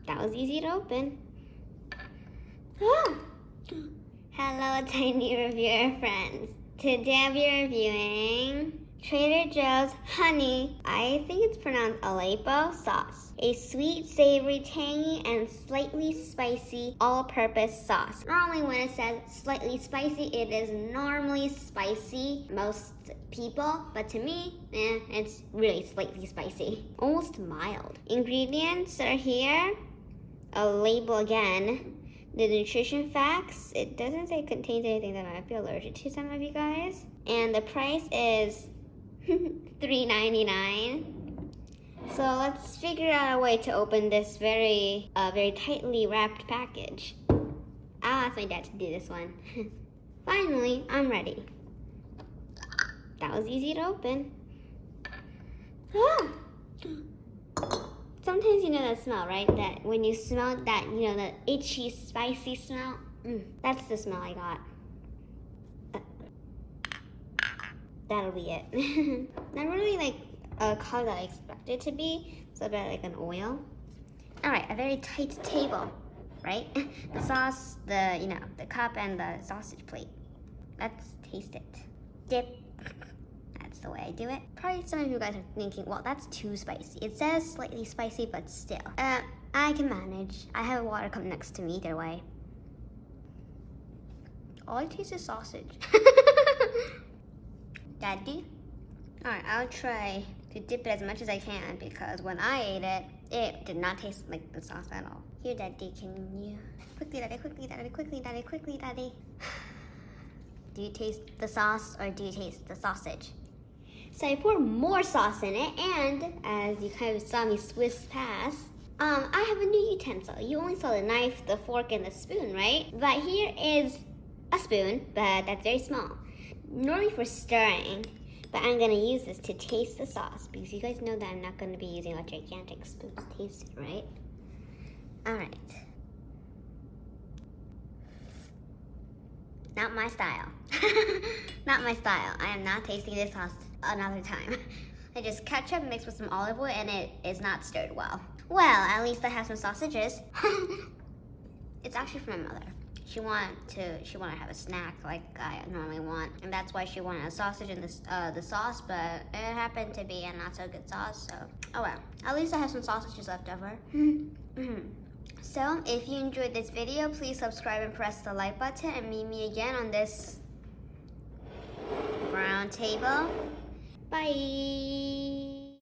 That was easy to open. Ah. Hello, tiny reviewer friends. Today I'll be reviewing Trader Joe's Honey, I think it's pronounced Aleppo Sauce. A sweet, savory, tangy, and slightly spicy all-purpose sauce. Normally when it says slightly spicy, it is normally spicy, most people, but to me, it's really slightly spicy. Almost mild. Ingredients are here. A label again. The nutrition facts, it doesn't say it contains anything that might be allergic to some of you guys. And the price is $3.99. So let's figure out a way to open this very tightly wrapped package. I'll ask my dad to do this one. Finally, I'm ready. That was easy to open. Ah! Sometimes you know that smell, right? That when you smell that, you know, the itchy, spicy smell. That's the smell I got. That'll be it. Not really like a color that I expected it to be. It's a bit like an oil. All right, a very tight table, right? The sauce, the cup, and the sausage plate. Let's taste it. Dip. That's the way I do it. Probably some of you guys are thinking, well, that's too spicy. It says slightly spicy, but still. I can manage. I have water come next to me either way. All I taste is sausage. Daddy? Alright, I'll try to dip it as much as I can because when I ate it, it did not taste like the sauce at all. Here, Daddy, can you... Quickly, Daddy, quickly, Daddy, quickly, Daddy, quickly, Daddy. Do you taste the sauce or do you taste the sausage? So I poured more sauce in it, and as you kind of saw me whisk past, I have a new utensil. You only saw the knife, the fork, and the spoon, right? But here is a spoon, but that's very small. Normally for stirring, but I'm gonna use this to taste the sauce because you guys know that I'm not gonna be using a gigantic spoon to taste it, right? All right. Not my style. Not my style. I am not tasting this sauce another time. I just ketchup mixed with some olive oil and it is not stirred well. Well, at least I have some sausages. It's actually from my mother. She wanted to have a snack like I normally want, and that's why she wanted a sausage in the sauce, but it happened to be a not so good sauce, so oh well. At least I have some sausages left over. So, if you enjoyed this video, please subscribe and press the like button and meet me again on this brown table. Bye!